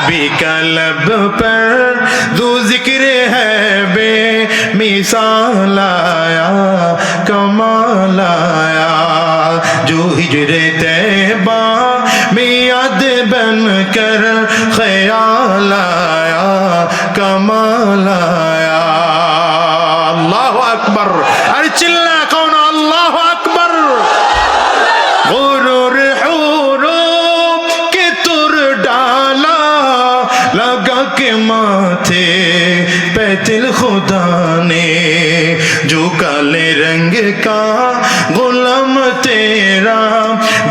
नबी का लब पर जो जिक्र है बेमिसाल आया कमाल आया जो हिजरे तैबा में याद बन कर ख्याल आया कमाल आया अल्लाह अकबर अरे चिल्ला कौन अल्लाह अकबर गुरूर हुरूब के तुर डाला लगा के माथे पे तिल खुदा ने जो काले रंग का गुलाम तेरा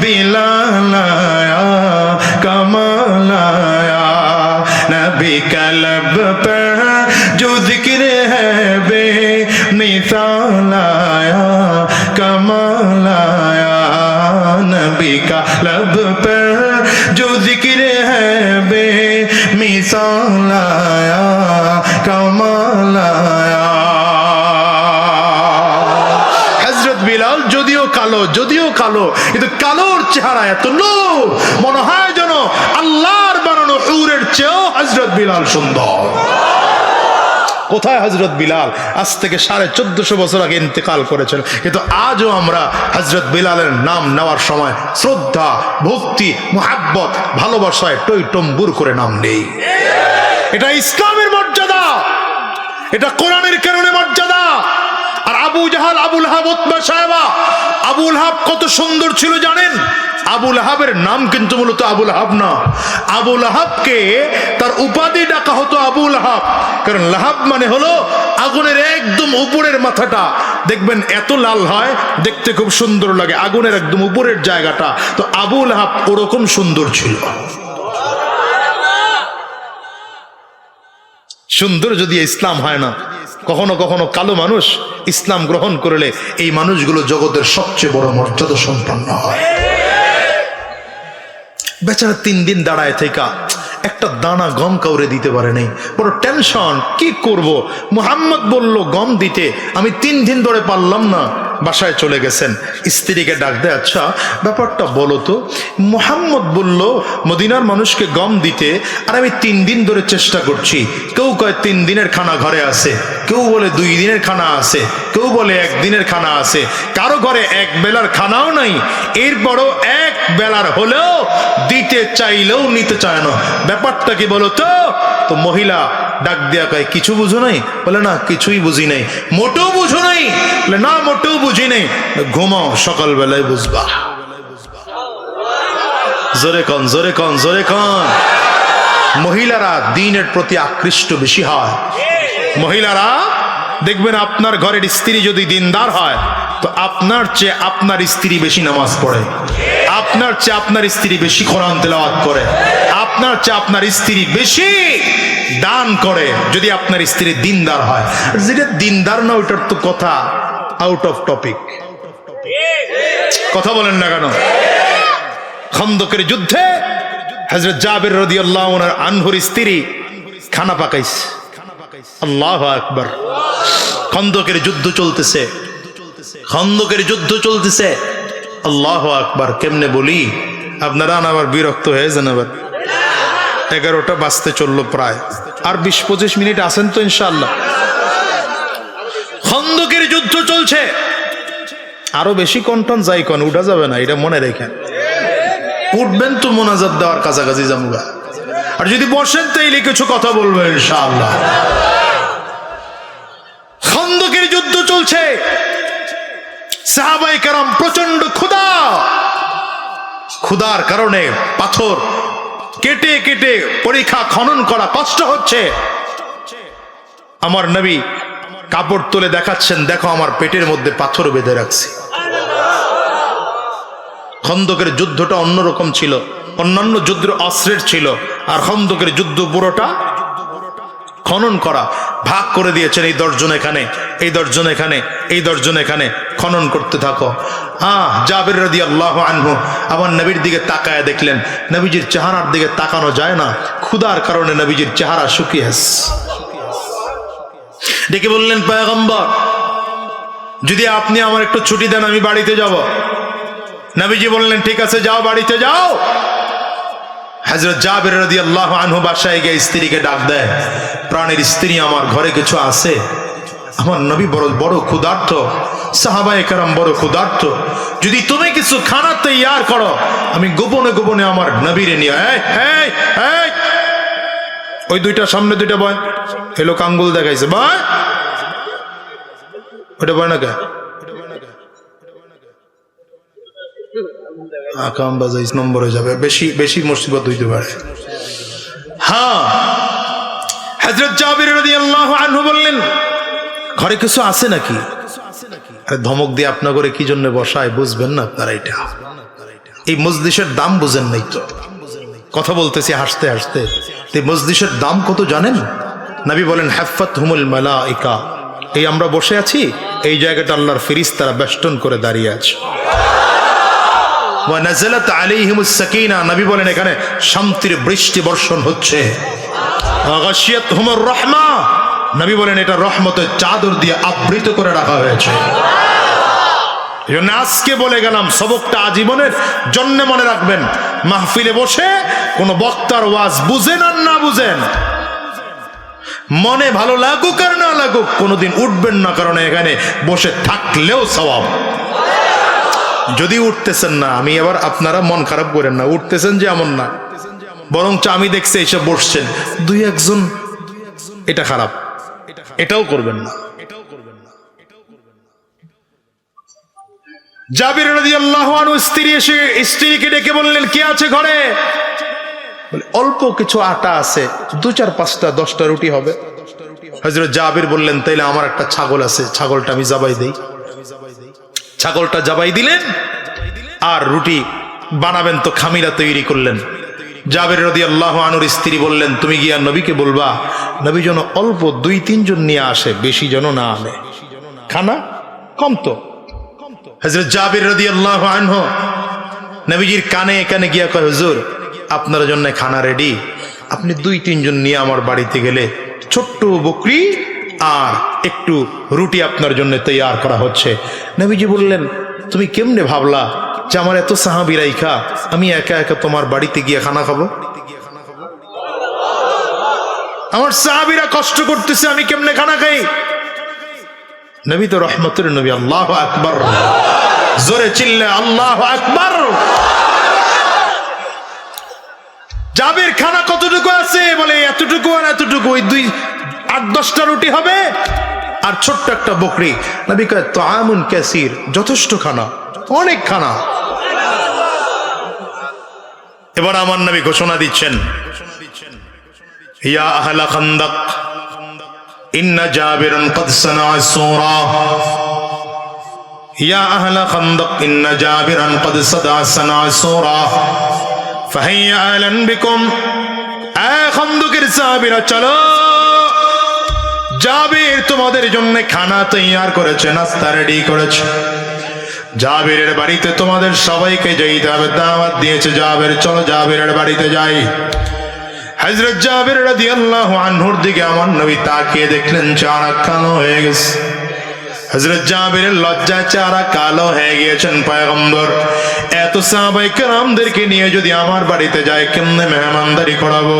बिलाल आया कमाल आया नबी का लब पर जो जिक्र है बेमिसाल आया कमाल आया नबी का लब पर जो जिक्र है बेमिसाल आया कमाल आया হযরত বিলাল যদিও কালো কিন্তু কালোর চেহারা এত নূর মনে হয় যেন আল্লাহর বানানো হুরের চেয়েও হযরত বিলাল সুন্দর কোথায় হযরত বিলাল আজ থেকে 1450 বছর আগে ইন্তেকাল করেছেন কিন্তু আজও আমরা হযরত বিলালের নাম নেওয়ার সময় শ্রদ্ধা ভক্তি মুহাব্বত ভালোবাসায় টইটম্বুর করে নাম নেই এটা ইসলামের মর্যাদা এটা কোরআনের কারণে মর্যাদা আর আবু জাহাল আবু লাহাব উতবা সাহেবা আবু লাহাব কত সুন্দর ছিল জানেন আবু লাহাবের নাম কিন্তু মূলত আবু লাহাব না আবু লাহাবকে তার উপাধি ডাকা হতো আবু লাহাব কারণ লাহাব মানে হলো আগুনের একদম উপরের মাথাটা দেখবেন এত লাল হয় দেখতে খুব সুন্দর লাগে আগুনের একদম উপরের জায়গাটা তো আবু লাহাব ওরকম সুন্দর ছিল সুন্দর যদি ইসলাম হয় না কখনো কখনো কালো মানুষ ইসলাম গ্রহণ করলে এই মানুষগুলো জগতের সবচেয়ে বড় মর্যাদা সম্পন্ন হয় বেচারা 3 দিন দাঁড়ায় থেকে একটা দানা গম কাউরে দিতে পারে নাই বড় টেনশন কি করব মুহাম্মদ বলল গম দিতে আমি 3 দিন ধরে পারলাম না বাসায় চলে গেছেন স্ত্রীকে ডাক দেয় আচ্ছা ব্যাপারটা বলো তো মুহাম্মদ বলল মদিনার মানুষকে গম দিতে আর আমি 3 দিন ধরে চেষ্টা করছি কেউ কয় 3 দিনের খানা ঘরে আছে কেউ বলে 2 দিনের খানা আছে কেউ বলে 1 দিনের খানা আছে কারো ঘরে এক বেলার খানাও নাই এরপরও এক বেলার হলেও দিতে চাইলেও নিতে চায় না ব্যাপারটা কি বলো তো মহিলা ডাক দিয়া কয় কিছু বুঝো নাই বলে না কিছুই বুঝি নাই মোটেও বুঝো নাই বলে না মোটেও বুঝি নাই ঘুমাও সকালবেলায় বুঝবা জোরে কন জোরে কন জোরে কন মহিলারা দ্বীনের প্রতি আকৃষ্ট বেশি হয় মহিলারা দেখবেন আপনার ঘরের স্ত্রী যদি দিনদার হয় তো আপনার চেয়ে আপনার স্ত্রী বেশি নামাজ পড়ে আপনার চেয়ে আপনার স্ত্রী বেশি কোরআন তেলাওয়াত করে আপনার চেয়ে আপনার স্ত্রী বেশি দান করে যদি আপনার স্ত্রী দিনদার হয় যেটা দিনদার না ওইটার তো কথা আউট অফ টপিক কথা বলেন না কেন খন্দকের যুদ্ধে হযরত জাবির রাদিয়াল্লাহু আনহুর স্ত্রী খানা পাকাইছে আল্লাহু আকবার খন্দকের যুদ্ধ চলতেছে আল্লাহু আকবার কেমনে বলি আপনারা আবার বিরক্ত হয়ে যান আবার 11টা বাজতে চললো প্রায় আর 20-25 মিনিট আছেন তো ইনশাআল্লাহ খন্দকের যুদ্ধ চলছে আরো বেশি কন্টন যাই কোন উঠা যাবে না এটা মনে রাখেন উঠবেন তো মোনাজাত দেওয়ার কাছাকাছি যামুগা আর যদি বসেন তাইলে কিছু কথা বলবেন ইনশাআল্লাহ খন্দকের যুদ্ধ চলছে সাহাবায়ে কেরাম প্রচন্ড ক্ষুধার কারণে পাথর কেটে কেটে পরীক্ষা খনন করা কষ্ট হচ্ছে আমার নবী কাপড় তুলে দেখাচ্ছেন দেখো আমার পেটের মধ্যে পাথর বেঁধে রাখছি খন্দকের যুদ্ধটা অন্যরকম ছিল অন্যান্য যুদ্ধের অস্ত্রের ছিল আর খন্দকের যুদ্ধ পুরোটা খনন করা ভাগ করে দিয়েছেন এই 10 জন এখানে এই 10 জন এখানে এই 10 জন এখানে খনন করতে থাকো জাবির রাদিয়াল্লাহু আনহু আমার নবীর দিকে তাকায় দেখলেন নবীজির চেহারার দিকে তাকানো যায় না ক্ষুধার কারণে নবীজির চেহারা শুকিয়ে গেছে ডেকে বললেন পয়গম্বর যদি আপনি আমার একটু ছুটি দেন আমি বাড়িতে যাব নবীজি বললেন ঠিক আছে যাও বাড়িতে যাও হযরত জাবির রাদিয়াল্লাহু আনহু বাসায় গিয়ে স্ত্রীকে ডাক দেয়, প্রাণের স্ত্রী আমার, ঘরে কিছু আছে? আমার নবী বড় বড় ক্ষুধার্ত, সাহাবায়ে কেরাম বড় ক্ষুধার্ত, যদি তুমি কিছু খানা তৈয়ার করো আমি গোপনে গোপনে আমার নবীরে নিয়ে। এই এই ওই দুইটা সামনে দুইটা বয়, এলো আঙ্গুল দেখাইছে, বয় ওটা বয় না কে? আকাম বাজাইস নম্বর হয়ে যাবে, বেশি বেশি মুসিবত হইতে পারে। হ্যাঁ, হযরত জাবির রাদিয়াল্লাহু আনহু বললেন, ঘরে কিছু আছে নাকি? আরে ধমক দিয়ে আপনার ঘরে কি জন্য বসায় বুঝবেন না আপনারা? এটা এই মজলিসের দাম বুঝেন নাই তো। কথা বলতেছি হাসতে হাসতে। এই মজলিসের দাম কত জানেন? নবী বলেন, হাফাতহুমুল মালাইকা, এই আমরা বসে আছি, এই জায়গাটা আল্লাহর ফেরেশতারা বেষ্টন করে দাঁড়িয়ে আছে। ওয়া নাযালাত আলাইহিমুস সাকিনা, নবী বলেন এখানে শান্তির বৃষ্টি বর্ষণ হচ্ছে। ওয়া গাশিয়াতহুমুর রাহমা, নবী বলেন এটা রহমতের চাদর দিয়ে আবৃত করে রাখা হয়েছে। এই জন্য আজকে বলে গেলাম, সবকটা আজীবনের জন্য মনে রাখবেন। মাহফিলে বসে কোন বক্তার ওয়াজ বুঝেন আর না বুঝেন, মনে ভালো লাগুক আর না লাগুক, কোনোদিন উঠবেন না, কারণ এখানে বসে থাকলেও সওয়াব। যদি উঠতেছেন না, আমি এবার আপনারা মন খারাপ করেন না, উঠতেছেন যে এমন না, বরঞ্চ আমি দেখছি এসব বসছেন দুই একজন, এটা খারাপ, এটাও করবেন না। জাবির রাদিয়াল্লাহু আনহু স্ত্রী এসে স্ত্রীকে ডেকে বললেন, কি আছে ঘরে? বলে অল্প কিছু আটা আছে, 2-4-5টা 10টা রুটি হবে। হযরত জাবির বললেন, তাইলে আমার একটা ছাগল আছে, ছাগলটা আমি জবাই দেই। ছাগলটা জবাই দিলেন আর রুটি বানাবেন তো খামিরা তৈরি করলেন। জাবির রাদিয়াল্লাহু আনহুর স্ত্রী বললেন, তুমি গিয়া নবীকে বলবা নবী যেন অল্প 2-3 জন নিয়ে আসে, বেশি যেন না আনে, খানা কম তো। হযরত জাবির রাদিয়াল্লাহু আনহু নবীজির কানে কানে গিয়া কয়, হুজুর আপনার জন্য খানা রেডি, আপনি 2-3 জন নিয়ে আমার বাড়িতে গেলে ছোট্ট বকরি আর একটু রুটি আপনার জন্য তৈয়ার করা হচ্ছে। নবীজি বললেন, তুমি কেমনে ভাবলা যে আমার এত সাহাবী রাইখা আমি একা একা তোমার বাড়িতে গিয়ে খানা খাবো? আমার সাহাবীরা কষ্ট করতেছে, আমি কেমনে খানা খাই? নবী তো রহমতের নবী। আল্লাহু আকবার, জোরে চিল্লে আল্লাহু আকবার। জাবির, খানা কতটুকু আছে? বলে এতটুকু আর এতটুকু, ওই 8-10টা রুটি হবে আর ছোট্ট একটা বকরি। নবী কয়, তাআমুন কাসীর, যথেষ্ট খানা, অনেক খানা। এবার আমার নবী ঘোষণা দিচ্ছেন, ইয়া আহলা খান্দাক ইন্না জাবিরান ক্বাদ সানাআ সূরা, ইয়া আহলা খান্দাক ইন্না জাবিরান ক্বাদ সানাআ সূরা ফাহিয়া আহলান বিকুম। এ খান্দকের সাহাবীরা, চলো, জাবির তোমাদের জন্য খানা তৈয়ার করেছে, নাস্তা রেডি করেছে। জাবিরের বাড়িতে তোমাদের সবাইকে যেতে হবে, দাওয়াত দিয়েছে জাবির, চলো জাবিরের বাড়িতে যাই। হযরত জাবির রাদিয়াল্লাহু আনহুর দিকে আমার নবী তাকিয়ে দেখলেন চেহারা কালো হয়ে গেছে। হযরত জাবিরের লজ্জায় চেহারা কালো হয়ে গিয়েছেন। পয়গম্বর এত সাহাবায়ে কেরামদেরকে নিয়ে যদি আমার বাড়িতে যায়, কেমনে মেহমানদারি করাবো?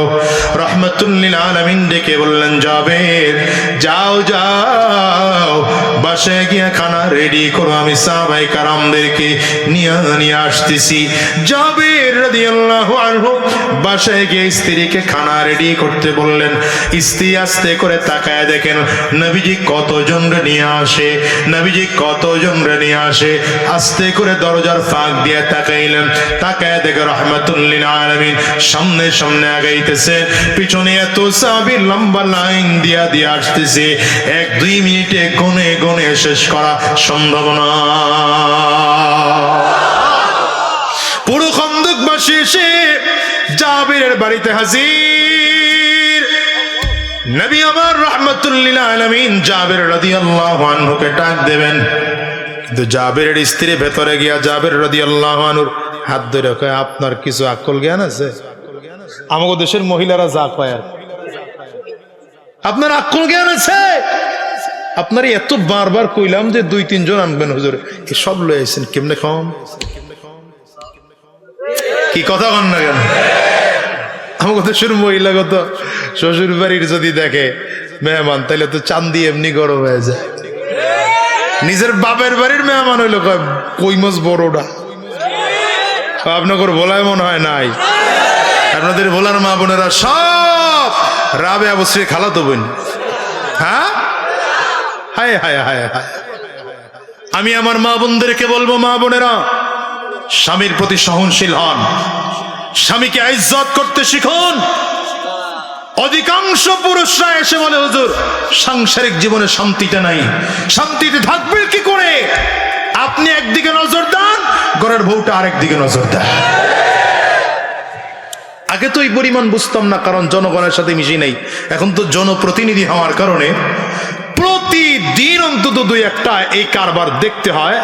রাহমাতুল লিল আলামিন ডেকে বললেন, জাবির যাও যাও, বাসায় গিয়ে খানা রেডি করো, আমি সাহাবায়ে কেরামদেরকে নিয়ে আসতেছি। জাবির রাদিয়াল্লাহু আনহু বাসায় গিয়ে স্ত্রীকে খানা রেডি করতে বললেন। স্ত্রী আস্তে করে তাকায় দেখেন নবীজি কতজন নিয়ে আসে, নবীজি কতজন নিয়ে আসে। আস্তে করে দরজার ফাঁক দিয়ে তাকাইলেন, তাকায় দেখে রাহমাতুল লিল আলামিন সামনে সামনে আগাইতেছে, পিছনে এত সাহাবী লম্বা লাইন দিয়া দিয়ে আসতেছে। 1-2 মিনিটে গনে গনে শেষ করা সম্ভব না। পুরো খন্দকবাসী এসে জাবিরের বাড়িতে হাজির। নবী আমার রাহমাতুল লিল আলামিন জাবির রাদিয়াল্লাহু আনহুকে ডাক দেবেন, কিন্তু জাবিরের স্ত্রী ভেতরে গিয়া জাবির রাদিয়াল্লাহু আনহুর হাত ধরে কয়, আপনার কিছু আকল জ্ঞান আছে? আমাদের দেশের মহিলারা যা কয়, আর আপনার আকল জ্ঞান আছে? আপনার এত বারবার কইলাম যে 2-3 জন আনবেন, হুজুর এই সব লয়ে আইছেন, কেমনে খাওয়াম? কি কথা কন না কেন? আমাকে তো শুরু মহিলাগত শ্বশুর বাড়ির যদি দেখে মেহমান, তাহলে তো চান্দি এমনি গরম হয়ে যায়। নিজের বাপের বাড়ির মেহমান হইলো কই মাছ বড়টা, আপনাদের বলায় মনে হয় নাই। আপনাদের বলার মা বোনেরা সব রাবে অবশ্যই খালাতো বোন। হ্যাঁ, হায় হায় হায় হায়। আমি আমার মা বোনদেরকে বলবো, মা বোনেরা স্বামীর প্রতি সহনশীল হন, স্বামীকে ইজ্জত করতে শিখুন। অধিকাংশ পুরুষরা এসে বলে, হুজুর সাংসারিক জীবনে শান্তিটা নাই। শান্তিতে থাকবে কি করে? আপনি একদিকে নজর দেন, ঘরের বউটা আরেক দিকে নজর দেন। আগে তো এই পরিমাণ বুঝতাম না, কারণ জনগণের সাথে মিশি নাই। এখন তো জনপ্রতিনিধি হওয়ার কারণে প্রতিদিন অন্তত দুই একটা এই কারবার দেখতে হয়।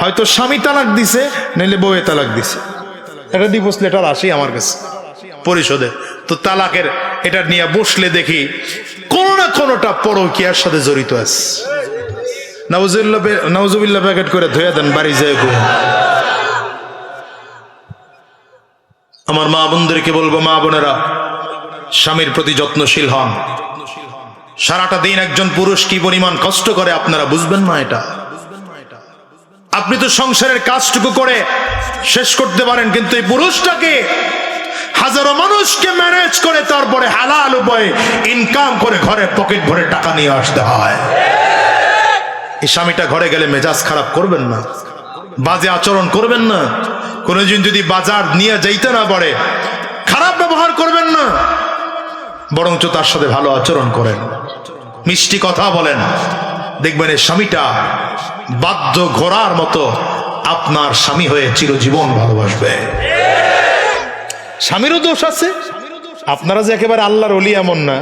হয়তো স্বামী তালাক দিছে, নাইলে বউয়ে তালাক দিছে। একটা ডিভোর্স লেটার আসি আমার কাছে পরিশোধে, তো তালাকের এটা নিয়ে বসলে দেখি কোন না কোনটা পরকীয়ার সাথে জড়িত আছে। নাউজুবিল্লাহ প্যাকেট করে ধুয়ে দেন, বাড়ি যায়। আমার মা বোনদেরকে বলবো, মা বোনেরা স্বামীর প্রতি যত্নশীল হন। সারাটা দিন একজন পুরুষ কি পরিমাণ কষ্ট করে আপনারা বুঝবেন না। এটা আপনি তো সংসারের কাজটুকু করে শেষ করতে পারেন, কিন্তু এই পুরুষটাকে হাজারো মানুষকে ম্যানেজ করে তারপরে হালাল উপায়ে ইনকাম করে ঘরে পকেট ভরে টাকা নিয়ে আসতে হয়। এই স্বামীটা ঘরে গেলে মেজাজ খারাপ করবেন না, বাজে আচরণ করবেন না। কোনদিন যদি বাজার নিয়ে যাইতে না পারে, খারাপ ব্যবহার করবেন না, বরঞ্চ তার সাথে ভালো আচরণ করেন, মিষ্টি কথা বলেন। দেখবেন এই স্বামীটা বাধ্য ঘোড়ার মতো আপনার স্বামী হয়ে চিরজীবন ভালোবাসবে। স্বামীরও দোষ আছে, আপনারা যে একেবারে আল্লাহর ওলি এমন না,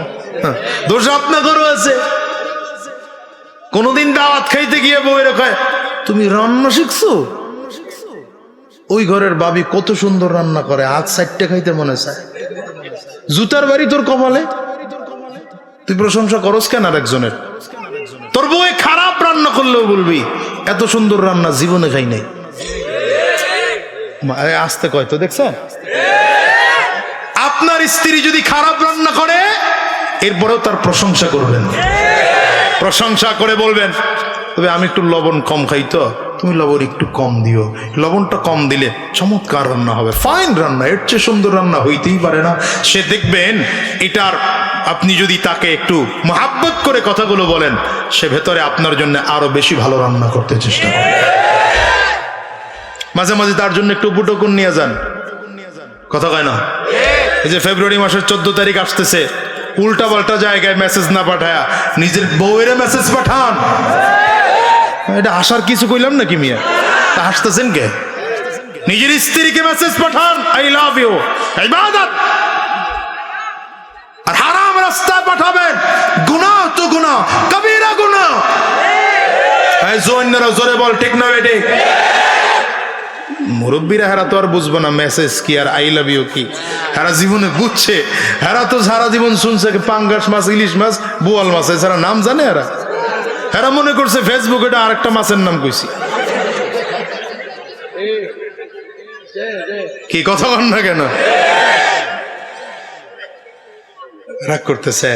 দোষ আপনাদেরও আছে। কোনদিন দাওয়াত খাইতে গিয়ে বউয়ের কয়, তুমি রান্না শিখছো? ওই ঘরের বাবি কত সুন্দর রান্না করে, আজ 4টা খাইতে মনে চায়। জুতার বাড়ি তোর কপালে, তুই প্রশংসা করস কেন আর একজনের? তোর বউ খারাপ রান্না করলেও বলবি এত সুন্দর রান্না জীবনে খাই নাই। আসতে কয় তো, দেখছেন? আপনার স্ত্রী যদি খারাপ রান্না করে, এরপরেও তার প্রশংসা করবেন, প্রশংসা করে বলবেন, তবে আমি একটু লবণ কম খাই, তো তুমি লবণ একটু কম দিও, লবণটা কম দিলে চমৎকার রান্না হবে, ফাইন রান্না, এর চেয়ে সুন্দর রান্না হইতেই পারে না। সে দেখবেন এটার আপনি যদি তাকে একটু মহাব্বত করে কথাগুলো বলেন, সে ভেতরে আপনার জন্য আরো বেশি ভালো রান্না করতে চেষ্টা করে। মাঝে মাঝে তার জন্য একটু উপটকুন নিয়ে যান, কথা কয় না? এই যে ফেব্রুয়ারি মাসের 14 তারিখ আসতেছে, উল্টা পাল্টা জায়গায় মেসেজ না পাঠায়া নিজের বউয়ের মেসেজ পাঠান। এটা হাসার কিছু কইলাম নাকি মিয়া? তা হাসতেছেন কে? নিজের স্ত্রীকে মেসেজ পাঠান, আই লাভ ইউ, ইবাদত। আর হারাম রাস্তায় পাঠাবেন, গুনাহ তো গুনাহ, কবিরা গুনাহ। এই জোয়ানরা জোরে বল, ঠিক না বেটি? মুরব্বীরা হেরা তো আর বুঝবো না মেসেজ কি আর আই লাভ ইউ কি, হেরা জীবনে বুঝছে। হেরা তো সারা জীবন শুনছে পাঙ্গাস মাছ, ইলিশ মাছ, বোয়াল মাছ, এছাড়া নাম জানে হেরা? হেরা মনে করছে ফেসবুকে এটা আরেকটা মাছের নাম কইছি। কি কথা বল না কেন? রাগ করতেছে?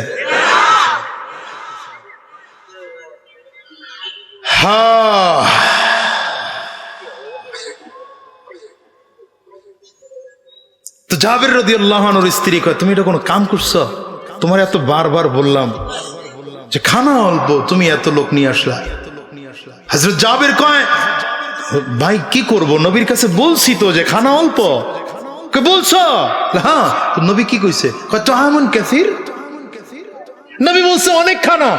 হ্যাঁ, তো জাবের রাদিয়াল্লাহু আনহুর স্ত্রী কয়, তুমি এটা কোনো কাম করছো? তোমার এত বারবার বললাম যে খানা অল্প, তুমি এত লোক নিয়ে আসলা। হযরত জাবের কয়, ভাই কি করব, নবীর কাছে বলছি তো যে খানা অল্প। কে বলছো? হ্যাঁ। তো নবী কি কইছে? কয় তো আমন কাসির। নবী বলছে অনেক খানা।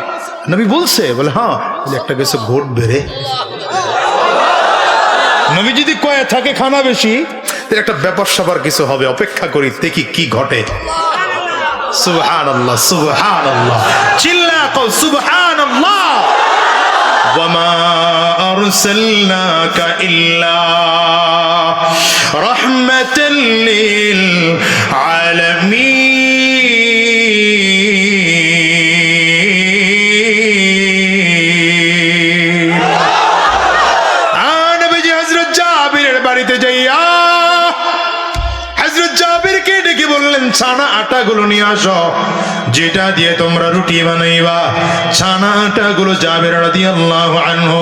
নবী বলছে, বলে হ্যাঁ, একটা গেছে ঘোট বেড়ে। নবী যদি কয়ে থাকে খানা বেশি, একটা ব্যাপার স্যাপার কিছু হবে, অপেক্ষা করি দেখি কি ঘটে। সুবহানাল্লাহ, সুবহানাল্লাহ, চিল্লা কও সুবহানাল্লাহ। ওয়ামা আরসালনাকা ইল্লা রাহমাতাল লিল আলামিন। নবীজি হযরত জাবিরের বাড়িতে যাইয়া হযরত জাবিরকে ডেকে বললেন, ছানা আটাগুলো নিয়ে আসো, যেটা দিয়ে তোমরা রুটি বানাইবা। ছানা আটাগুলো জাবের রাদিয়াল্লাহু আনহু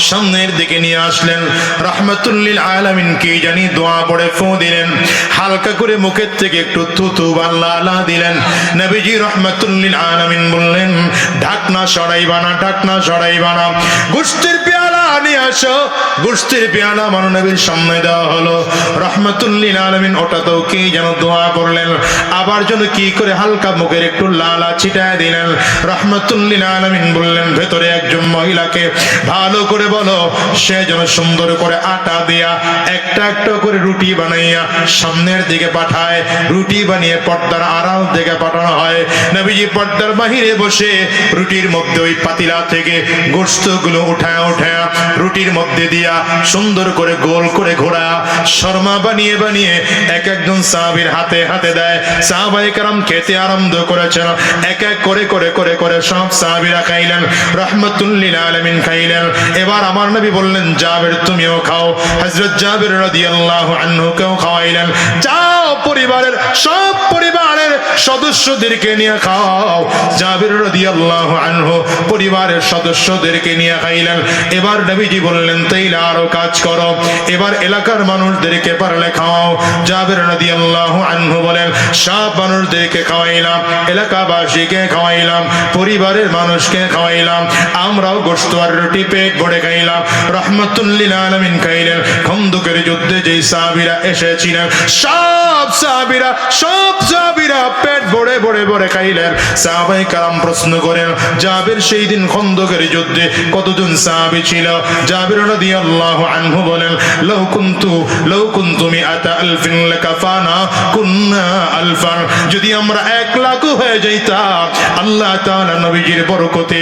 সামনের দিকে নিয়ে আসলেন। রাহমাতুল লিল আলামিন কি জানি দোয়া পড়ে ফু দিলেন, হালকা করে মুখের থেকে একটু থুতু বাল্লা দিলেন। নবীজি রাহমাতুল লিল আলামিন বললেন, ঢাকনা সরাইবা না, ঢাকনা সরাইবা না, গোশতের পেয়ালা নিয়ে আসো। গোশতের পেয়ালা আমার নবীর সামনে দেওয়া হলো। রাহমাতুল লিল আলামিন ওটাতেও কি যেন দোয়া করলেন, আবার যেন কি করে হালকা মুখের একটু লালা ছিটায় দিলেন। রাহমাতুল লিল আলামিন বললেন, ভেতরে একজন মহিলাকে ভালো করে বলো, সে যেন সুন্দর করে আটা দিয়া একটা একটা করে রুটি বানাইয়া সামনের দিকে পাঠায়। রুটি বানিয়ে পর্দার আড়াল থেকে পাঠানো হয়। নবীজি পর্দার বাহিরে বসে রুটির মধ্যে ওই পাতিলা থেকে গোশতগুলো উঠায় রুটির মধ্যে দিয়া সুন্দর করে গোল করে ঘোরা শর্মা বানিয়ে বানিয়ে এক একজন সাহাবীর হাতে হাতে দেয়। সাহাবায়ে কেরাম খেতে আরম্ভ করেছেন। এক এক করে করে করে করে সব সাহাবীরা খাইলেন, রাহমাতুল লিল আলামিন খাইলেন। এবার আমার নবী বললেন, জাবের তুমিও খাও। হযরত জাবের রাদিয়াল্লাহু আনহু কেও খাওয়াইলেন। যাও পরিবারের সব পরিবারের সদস্যদেরকে নিয়ে খাও। জাবের রাদিয়াল্লাহু আনহু পরিবারের সদস্যদেরকে নিয়ে খাইলেন। এবার নবীজি বললেন, তাইলে আরো কাজ করো, এবার এলাকার মানুষদেরকে পারলে খাওয়াও। জাবের রাদিয়াল্লাহু আনহু বলেন, সব মানুষদেরকে খাওয়াইলাম, এলাকাবাসীকে খাওয়াইলাম, পরিবারের মানুষকে খাওয়াইলাম, আমরাও গোশত আর রুটি পেট ভরে খাইলাম। রাহমাতুল লিল আলামিন খাইলেন। খন্দকের যুদ্ধে যেই সাহাবীরা এসেছিলেন সব সাহাবীরা পেট ভরে ভরে ভরে খাইলেন। সাহাবায়ে কেরাম প্রশ্ন করেন, জাবের সেই দিন খন্দকের যুদ্ধে কতজন সাহাবী ছিল? জাবের রাদিয়াল্লাহু আনহু বলেন, লাউ কুনতু মিআতা আলফিন লাকাফানা কুননা আলফান। যদি আমরা 1 লাখ হয়ে যাইতাম, আল্লাহ তাআলা নবীজির বরকতে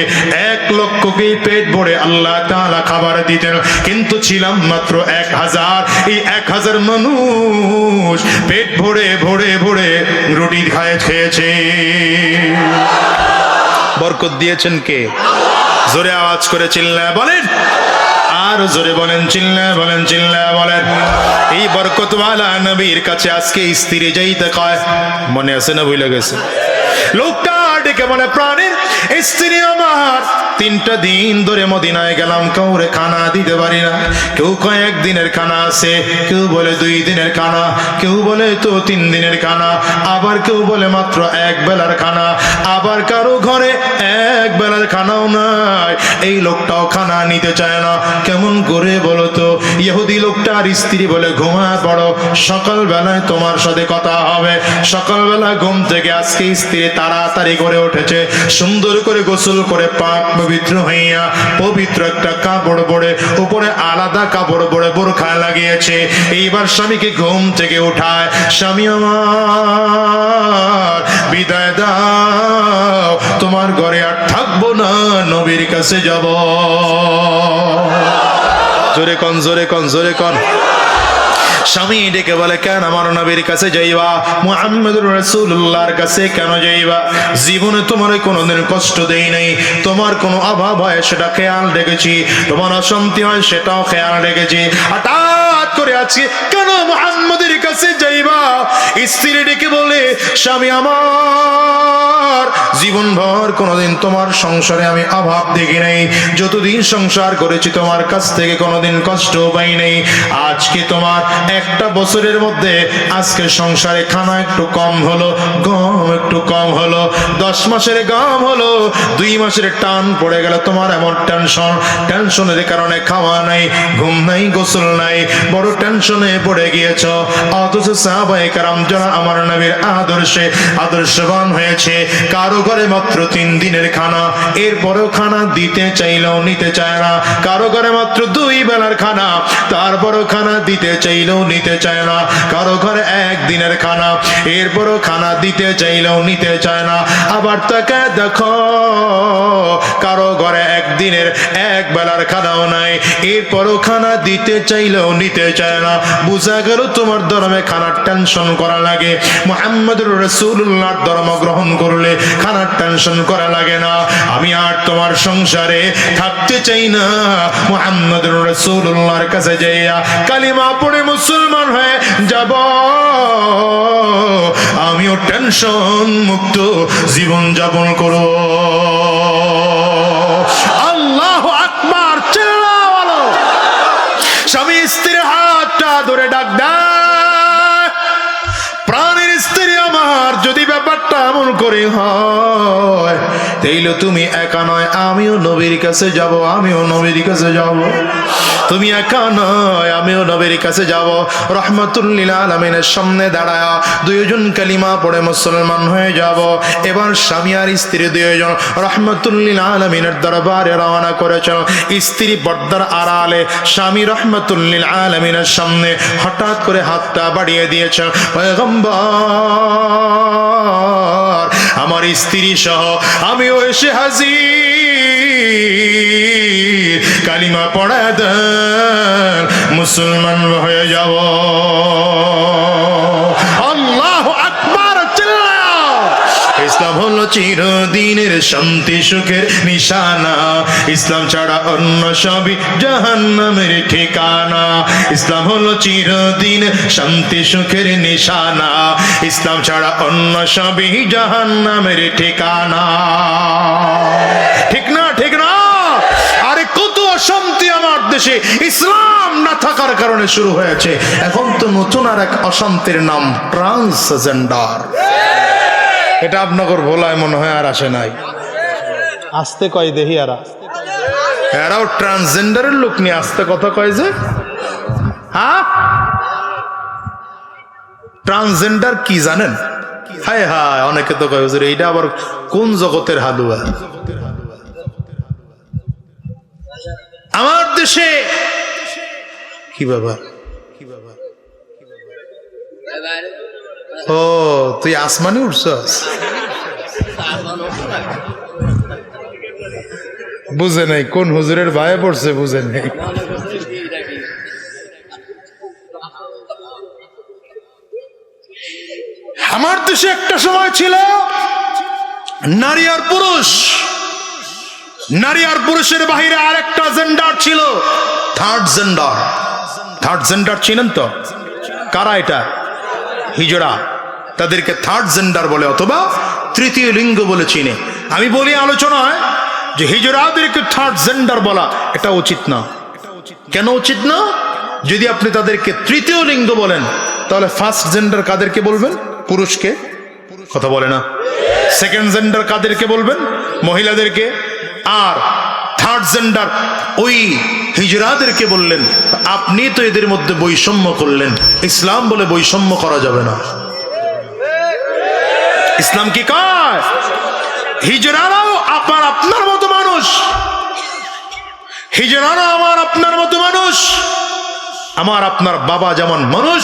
1 লক্ষকে পেট ভরে আল্লাহ তাআলা খাবার দিতেন। কিন্তু ছিলাম মাত্র 1000। এই 1000 মানুষ পেট ভরে ভরে ভরে রুটি খেয়েছে। বরকত দিয়েছেন কে? জোরে আওয়াজ করে চিল্লায় বলেন, আর জোরে বলেন, চিল্লায় বলেন, চিল্লায় বলেন। এই বরকতওয়ালা নবীর কাছে আজকে স্ত্রী যাইতে কয়, মনে আছে না ভুলে গেছে? লোকটা ডেকে বলে, প্রাণের স্ত্রী আমার, 3টা দিন ধরে মদিনায় গেলাম, কাউরে খানা দিতে পারি না। কেউ কয় 1 দিনের খানা আছে, কেউ বলে 2 দিনের খানা, কেউ বলে তো 3 দিনের খানা, আবার কেউ বলে মাত্র 1 বেলার খানা, আবার কারো ঘরে 1 বেলার খানাও নাই। এই লোকটাও খানা নিতে চায় না। কেমন করে বলো তো? ইহুদি লোকটার স্ত্রী বলে, ঘুমায় পড়ো, সকালবেলায় তোমার সাথে কথা হবে। সকালবেলা ঘুম থেকে আজকে স্ত্রী তাড়াতাড়ি করে উঠেছে, সুন্দর করে গোসল করে পাক পবিত্র হইয়া পবিত্র একটা কাপড় পরে উপরে আলাদা কাপড় পরে বোরখা লাগিয়েছে। এইবার স্বামীকে ঘুম থেকে উঠায়, স্বামী আমার বিদায় দাও, তোমার ঘরে আর থাকবো না, নবীর কাছে যাব। জোরে কন, জোরে কন, জোরে কন। স্বামী ডেকে বলে, কেন আমার নবীর কাছে যাইবা? মুহাম্মদুর রাসূলুল্লাহর কাছে কেন যাইবা? জীবনে তোমার কোনোদিন কষ্ট দেই নাই, তোমার কোনো অভাব হয় সেটা খেয়াল রেখেছি, তোমার অশান্তি হয় সেটাও খেয়াল রেখেছি। হঠাৎ করে আজকে কেন মুহাম্মদের কাছে যাইবা? স্ত্রী ডেকে বলে, স্বামী আমার, জীবনভর কোনোদিন তোমার সংসারে আমি অভাব দেখি নাই, যতদিন সংসার করেছি তোমার কাছ থেকে কোনোদিন কষ্ট পাই নাই। আজকে তোমার 1টা বছরের মধ্যে আজকে সংসারে খানা একটু কম হলো, গম একটু কম হলো, 10 মাসের গম হলো, 2 মাসের টান পড়ে গেল, তোমার এমন টেনশনের কারণে খাওয়া নাই, ঘুম নাই, গোসল নাই, বড় টেনশনে পড়ে গিয়েছ। অথচ সাহাবায়ে কেরাম যারা আমার নবীর আদর্শে আদর্শবান হয়েছে, কারো ঘরে মাত্র 3 দিনের খানা, এরপরেও খানা দিতে চাইলেও নিতে চায় না। কারো ঘরে মাত্র 2 বেলার খানা, তারপরও খানা দিতে চাইলেও নিতে চায় না। কারো ঘরে 1 দিনের খানা, এরপরও খানা দিতে চাইলেও নিতে চায় না। আবার তাকে দেখো, কারো ঘরে 1 দিনের 1 বেলার খানাও নাই, এরপরও খানা দিতে চাইলেও নিতে চায় না। বুঝা গেল তোমার ধর্মে খানার টেনশন করা লাগে। মুহাম্মদুর রাসূলুল্লাহর ধর্ম গ্রহণ করলে খানার আর টেনশন করা লাগে না, আমি আর তোমার সংসারে থাকতে চাই না। মুহাম্মদুর রাসূলুল্লাহর কাছে যাইয়া কালিমা পড়ে মুসলমান হয়ে যাব, আমিও টেনশন মুক্ত জীবন যাপন করব। আল্লাহু আকবার, চিল্লাও বলো। স্বামী স্ত্রীর হাতটা ধরে ডাক দেয়, প্রাণের স্ত্রী আমার, যদি ব্যাপারটা এমন করে হয় তাইলে তুমি একা নয়, আমিও নবীর কাছে যাব, আমিও নবীর কাছে যাব। তুমি একা নয়, আমিও নবীর কাছে যাব। রহমাতুল লিল আলামিনের সামনে দাঁড়ায়া দুইজন কালিমা পড়ে মুসলমান হয়ে যাব। এবার স্বামী আর স্ত্রী দুইজন রহমাতুল লিল আলামিনের দরবারে রওনা করেছেন। স্ত্রী পর্দার আড়ালে, স্বামী রহমাতুল লিল আলামিনের সামনে হঠাৎ করে হাতটা বাড়িয়ে দিয়েছেন। পয়গম্বর, আমার স্ত্রী সহ আমিও এসে হাজির, কালিমা পড়া দেন, মুসলমান হয়ে যাব। আল্লাহু আকবার, চিল্লাও। ইসলাম হলো চিরদিনের শান্তি সুখের নিশানা, ইসলাম ছাড়া অন্য সবই জাহান্নামের ঠিকানা। ইসলাম হলো চিরদিন শান্তি সুখের নিশানা, ইসলাম ছাড়া অন্য সবই জাহান্নামের ঠিকানা। ঠিক না? ঠিক না? আরে কত অশান্তি আমার দেশে ইসলাম না থাকার কারণে শুরু হয়েছে। এখন তো নতুন আর এক অশান্তির নাম ট্রান্সজেন্ডার। এটা আপনাদের ভোলায় মনে হয় আর আসে নাই, আসতে কয় দেখি এরাও ট্রান্সজেন্ডারের লোক নিয়ে আসতে কথা কয় যে। হ্যাঁ, ট্রান্সজেন্ডার কি জানেন? হায় হায়, অনেকে তো কয় হুজুর এইটা আবার কোন জগতের হালুয়া। আমার দেশে কি বাবা, ও তুই আসমানে উঠছস? বুঝে নাই কোন হুজুরের ভাইয়ে পড়ছে, বুঝে নাই। আমার দেশে একটা সময় ছিল নারী আর পুরুষ, নারী আর পুরুষের বাহিরে আরেকটা জেন্ডার ছিল, থার্ড জেন্ডার। থার্ড জেন্ডার চিনেন তো? কারা এটা? হিজড়া, তাদেরকে থার্ড জেন্ডার বলে অথবা তৃতীয় লিঙ্গ বলে চিনে। আমি বলি আলোচনায় যে হিজড়াদেরকে থার্ড জেন্ডার বলা এটা উচিত না। কেন উচিত না? যদি আপনি তাদেরকে তৃতীয় লিঙ্গ বলেন তাহলে ফার্স্ট জেন্ডার কাদেরকে বলবেন? পুরুষকে। কথা বলে না। সেকেন্ড জেন্ডার কাদেরকে বলবেন? মহিলাদেরকে। আর থার্ড জেন্ডার ওই হিজড়াদেরকে বললেন। আপনি তো এদের মধ্যে বৈষম্য করলেন। ইসলাম বলে বৈষম্য করা যাবে না। ইসলাম কি কয়? হিজড়ারাও আপনার মতো মানুষ, হিজড়ারাও আমার আপনার মতো মানুষ। আমার আপনার বাবা যেমন মানুষ,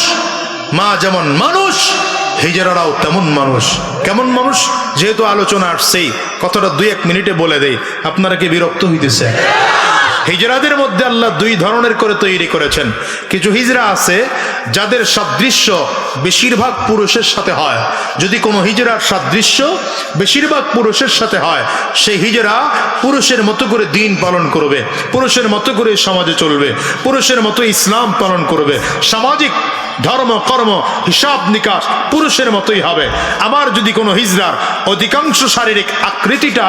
মা যেমন মানুষ, হিজড়ারাও তেমন মানুষ। কেমন মানুষ? যেহেতু আলোচনা আসছেই কথাটা 2-1 মিনিটে বলে দেই, আপনারা কি বিরক্ত হইতেছে? হিজড়াদের মধ্যে আল্লাহ 2 ধরনের করে তৈরি করেছেন। কিছু হিজড়া আছে যাদের সাদৃশ্য বেশিরভাগ পুরুষের সাথে হয়। যদি কোনো হিজড়ার সাদৃশ্য বেশিরভাগ পুরুষের সাথে হয়, সেই হিজড়া পুরুষের মতো করে দিন পালন করবে, পুরুষের মতো করে সমাজে চলবে, পুরুষের মতো ইসলাম পালন করবে, সামাজিক ধর্ম কর্ম হিসাব নিকাশ পুরুষের মতোই হবে। আবার যদি কোনো হিজড়ার অধিকাংশ শারীরিক আকৃতিটা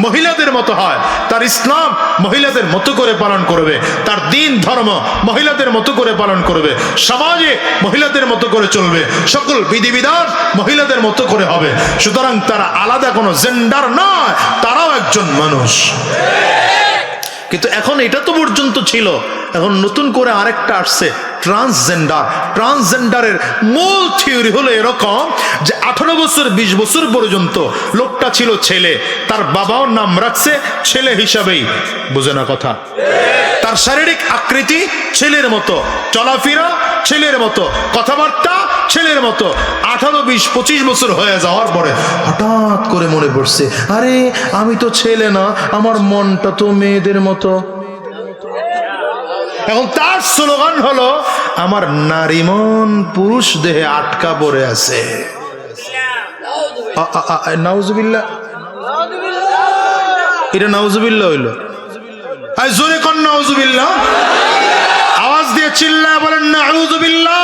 মহিলাদের মতো হয়, তার ইসলাম মহিলাদের মতো করে পালন করবে, তার দিন ধর্ম মহিলাদের মতো করে পালন করবে, সমাজে মহিলাদের মতো করে চলবে, সকল বিধিবিধান মহিলাদের মতো করে হবে। সুতরাং তারা আলাদা কোনো জেন্ডার নয়, তারাও একজন মানুষ। কিন্তু এখন এটা তো পর্যন্ত ছিল, এখন নতুন করে আরেকটা আসছে, ট্রান্সজেন্ডার। ট্রান্সজেন্ডারের মূল থিওরি হলো এরকম যে 18 বছর 20 বছর পর্যন্ত লোকটা ছিল ছেলে, তার বাবাও নাম রাখছে ছেলে হিসাবেই। বুঝে না কথা? তার শারীরিক আকৃতি ছেলের মতো, চলাফেরা ছেলের মতো, কথাবার্তা ছেলের মতো। 18, 20, 25 বছর হয়ে যাওয়ার পরে হঠাৎ করে মনে পড়ছে, আরে আমি তো ছেলে না, আমার মনটা তো মেয়েদের মতো। এখন তার স্লোগান হলো, আমার নারী মন পুরুষ দেহে আটকা পড়ে আছে। নাউজুবিল্লাহ। এটা নাউজুবিল্লাহ হইল। আর জোরে কর নাউজুবিল্লাহ, আওয়াজ দিয়ে চিল্লায় বলেন নাউজুবিল্লাহ।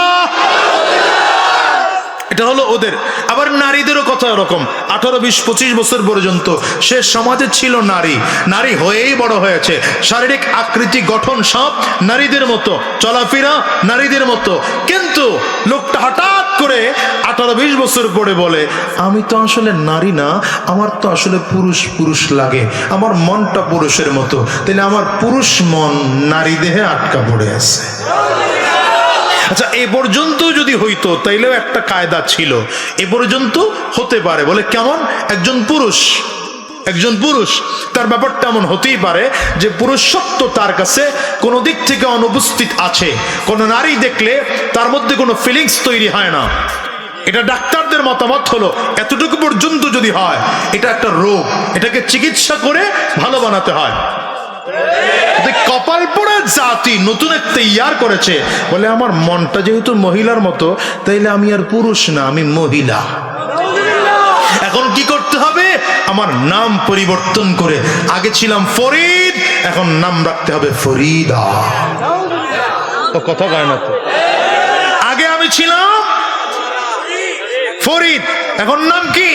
এটা হলো ওদের। আবার নারীদেরও কথা এরকম, 18, 20, 25 বছর পর্যন্ত সে সমাজে ছিল নারী, নারী হয়েই বড় হয়েছে, শারীরিক আকৃতি গঠন সব নারীদের মতো, চলাফেরা নারীদের মতো, কিন্তু লোকটা হঠাৎ করে 18, 20 বছর পরে বলে আমি তো আসলে নারী না, আমার তো আসলে পুরুষ পুরুষ লাগে, আমার মনটা পুরুষের মতো। তাহলে আমার পুরুষ মন নারী দেহে আটকা পড়ে আছে। আচ্ছা, এ পর্যন্ত যদি হইতো তাইলেও একটা কায়দা ছিল, এ পর্যন্ত হতে পারে। বলে কেমন? একজন পুরুষ তার ব্যাপারটা এমন হতেই পারে যে পুরুষত্ব তার কাছে কোনো দিক থেকে অনুপস্থিত আছে, কোনো নারী দেখলে তার মধ্যে কোনো ফিলিংস তৈরি হয় না। এটা ডাক্তারদের মতামত হলো এতটুকু পর্যন্ত যদি হয় এটা একটা রোগ, এটাকে চিকিৎসা করে ভালো বানাতে হয়। কপাল পড়ে জাতি নতুন একটা ইয়ার করেছে, বলে আমার মনটা যেহেতু মহিলার মতো তাইলে আমি আর পুরুষ না, আমি মহিলা। এখন কি করতে হবে? আমার নাম পরিবর্তন করে, আগে ছিলাম ফরিদ, এখন নাম রাখতে হবে ফরিদা। তো কথা কয় না তো, আগে আমি ছিলাম ফরিদ, এখন নাম কি?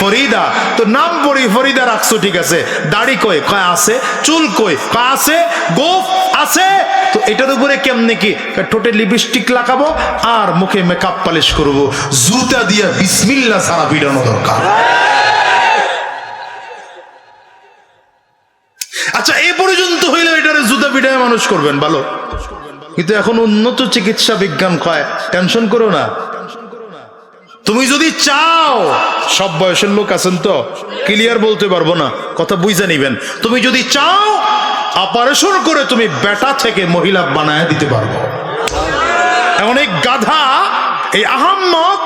ফরিদা। তো নাম পড়ি ফরিদা রাখছো, ঠিক আছে, দাড়ি কই? কয় আছে। চুল কই? কয় আছে। গোফ আছে। তো এটার উপরে কেমনে কি? ঠোঁটে লিপস্টিক লাগাবো আর মুখে মেকআপ পালিশ করব, জুতা দিয়া বিসমিল্লাহ সারা পিটানো দরকার। আচ্ছা, এই পর্যন্ত হইলে এটারে জুতা পিটায় মানুষ করবেন ভালো, কিন্তু এখন উন্নত চিকিৎসা বিজ্ঞান কয় টেনশন করো না, তুমি যদি চাও, সব বয়সের লোক আছেন তো ক্লিয়ার বলতে পারবো না, কথা বুঝে নিবেন, তুমি যদি চাও অপারেশন করে তুমি বেটা থেকে মহিলা বানায় দিতে পারবো। এখন এই গাধা, এই আহাম্মক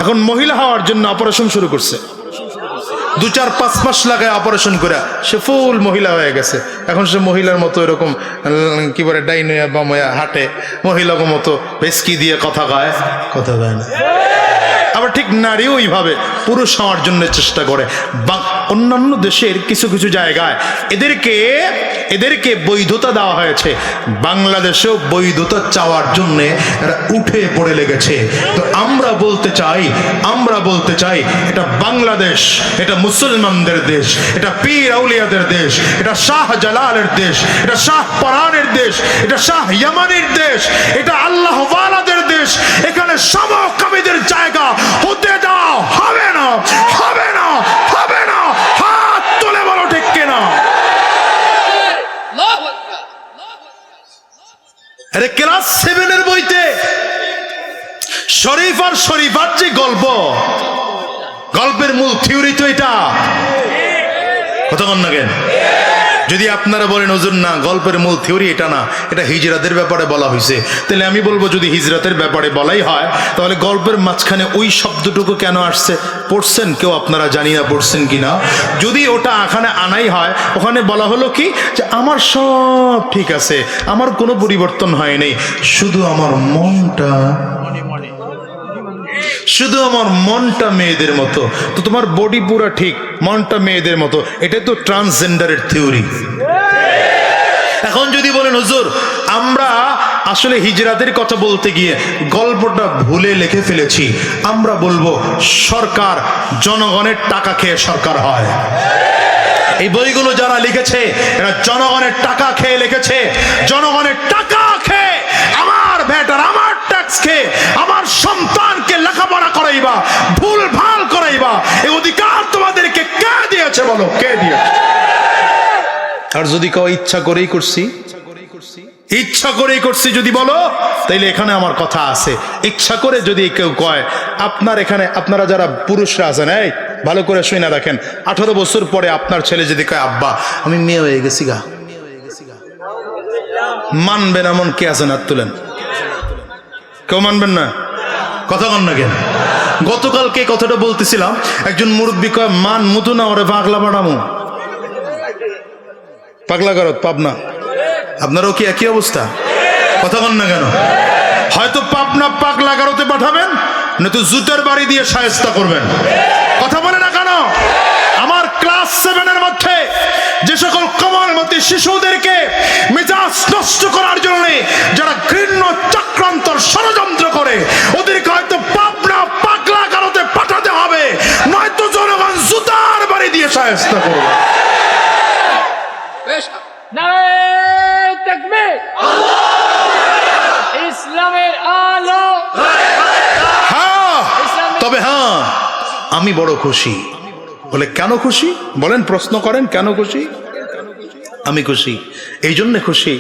এখন মহিলা হওয়ার জন্য অপারেশন শুরু করছে, 2, 4, 5 মাস লাগায় অপারেশন করে সে ফুল মহিলা হয়ে গেছে। এখন সে মহিলার মতো এরকম কি বলে ডাইনয়া বাময়া হাঁটে, মহিলার মতো ভেস্কি দিয়ে কথা কয় না। আবার ঠিক নারীও ওইভাবে পুরুষ হওয়ার জন্য চেষ্টা করে। অন্যান্য দেশের কিছু কিছু জায়গায় এদেরকে বৈধতা দেওয়া হয়েছে, বাংলাদেশেও বৈধতা চাওয়ার জন্য এরা উঠে পড়ে লেগেছে। তো আমরা বলতে চাই এটা বাংলাদেশ, এটা মুসলমানদের দেশ, এটা পীর আউলিয়াদের দেশ, এটা শাহ জালালের দেশ, এটা শাহ পরানের দেশ, এটা শাহ ইয়ামানির দেশ, এটা আল্লাহ ওয়ালাদের দেশ। এখানে সমকামীদের জায়গা হতে দেওয়া হবে না, হবে না, হবে না। হাত তুলে বলো ঠিক কিনা? আরে ক্লাস 7 এর বইতে শরীফ আর শরীফার যে গল্পের মূল থিওরি তো এটা, কথা বল না কেন? যদি আপনারা বলেন হুজুর না, গল্পের মূল থিওরি এটা না, এটা হিজরাতের ব্যাপারে বলা হয়েছে, তাহলে আমি বলবো যদি হিজরাতের ব্যাপারে বলাই হয় তাহলে গল্পের মাঝখানে ওই শব্দটুকু কেন আসছে? পড়ছেন কেউ আপনারা? জানি না পড়ছেন কিনা। যদি ওটা এখানে আনাই হয়, ওখানে বলা হলো কি যে আমার সব ঠিক আছে, আমার কোনো পরিবর্তন হয়নি, শুধু আমার মনটা মেয়েদের মতো। তো তোমার বডি পুরা ঠিক, মনটা মেয়েদের মতো, এটা তো ট্রান্সজেন্ডারের থিওরি। এখন যদি বলেন হুজুর আমরা আসলে হিজরাতের কথা বলতে গিয়ে গল্পটা ভুলে লিখে ফেলেছি, আমরা বলবো সরকার জনগণের টাকা খেয়ে সরকার হয়। এই বইগুলো যারা লিখেছে এরা জনগণের টাকা খেয়ে লিখেছে, জনগণের টাকা খেয়ে, আমার ভ্যাটার আমার ট্যাক্স খেয়ে আমার সন্তানকে লেখাপড়া করাইবা, ভুল ভাল করাইবা, এই অধিকার তোমাদেরকে কে দিয়েছে বলো? কে দিয়েছে? আর যদি কেউ ইচ্ছা করেই করছি যদি বলো, তাইলে এখানে আমার কথা আছে। ইচ্ছা করে যদি কেউ কয়, আপনার এখানে আপনারা যারা পুরুষরা আছেন, এই ভালো করে শুনে রাখেন, 18 বছর পরে আপনার ছেলে যদি কয় আব্বা আমি মেয়ে হয়ে গেছি গা, মানবেন এমন কে আছেন? হাত তুলেন। কেউ মানবেন না? কথা কন না কেন? গতকালকে কথাটা বলতেছিলাম, একজন মুরব্বী কয় মান মুতু না ওরে পাগলা পাঠামু। পাগলা করত পাবনা, আপনারও কি একই অবস্থা? কথা কন না কেন? হয়তো পাবনা পাগলা গারোতে পাঠাবেন, নয়তো জুতার বাড়ি দিয়ে শায়েস্তা করবেন। কথা বলে না কেন? আমার ক্লাস 7 এর মধ্যে যে শিশুদেরকে মেজাজ নষ্ট করার জন্য যারা ঘৃণ্য চক্রান্তর ষড়যন্ত্র করে ওদেরকে হয়তো পাবনা পাগলা কারোতে পাঠাতে হবে, নয়তো জনগণ জুতার বাড়ি দিয়ে শায়েস্ত করবে। নারে তাকবীর, ইসলামের আলো। হ্যাঁ, তবে হ্যাঁ আমি বড় খুশি। বলে কেন খুশি বলেন, প্রশ্ন করেন কেন খুশি? আমি খুশি এই জন্য খুশি,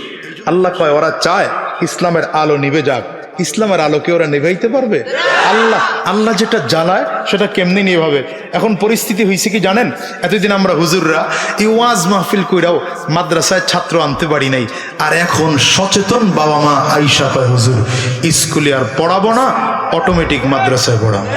আল্লাহ কয় ওরা চায় ইসলামের আলো নিভে যাক। ইসলামের আলোকে ওরা নিভাইতে পারবে? আল্লাহ যেটা জ্বালায় সেটা কেমনি নিভাবে? এখন পরিস্থিতি হয়েছে কি জানেন, এতদিন আমরা হুজুররা এই ওয়াজ মাহফিল কইরাও মাদ্রাসায় ছাত্র আনতে পারি নাই, আর এখন সচেতন বাবা মা আইসা কয় হুজুর স্কুলে আর পড়াবো না, অটোমেটিক মাদ্রাসায় পড়াবো।